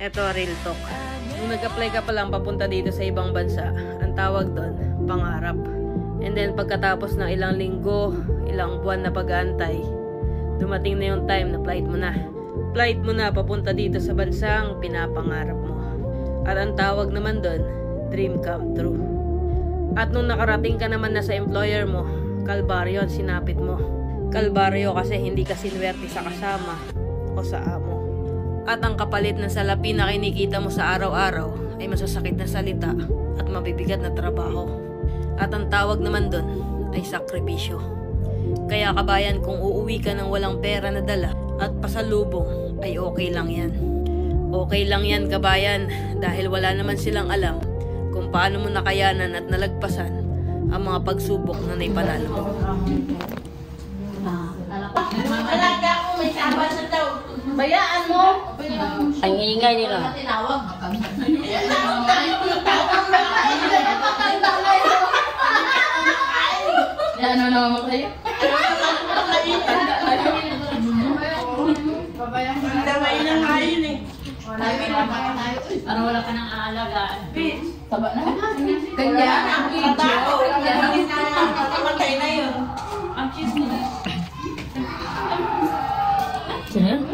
Eto, real talk. Nung nag-apply ka pa lang papunta dito sa ibang bansa, ang tawag doon, pangarap. And then pagkatapos ng ilang linggo, ilang buwan na pag-aantay, dumating na yung time na flight mo na. Flight mo na papunta dito sa bansang pinapangarap mo. At ang tawag naman doon, dream come true. At nung nakarating ka naman na sa employer mo, kalbaryo ang sinapit mo. Kalbaryo kasi hindi ka sinwerte sa kasama o sa amo. At ang kapalit ng salapi na kinikita mo sa araw-araw ay masasakit na salita at mabibigat na trabaho. At ang tawag naman doon ay sakripisyo. Kaya kabayan, kung uuwi ka ng walang pera na dala at pasalubong ay okay lang yan. Okay lang yan kabayan, dahil wala naman silang alam kung paano mo nakayanan at nalagpasan ang mga pagsubok na naipanalo mo. Talaga ako may saban na daw. Bayaan mo. Ang ingay nila. Tinawag. Ano naman kayo? Damay na nga yun eh. Parang wala ka nang aalagaan. Taba na? Kanya, ang tao. Kamatay na yun. Ang cheese mo. Sino?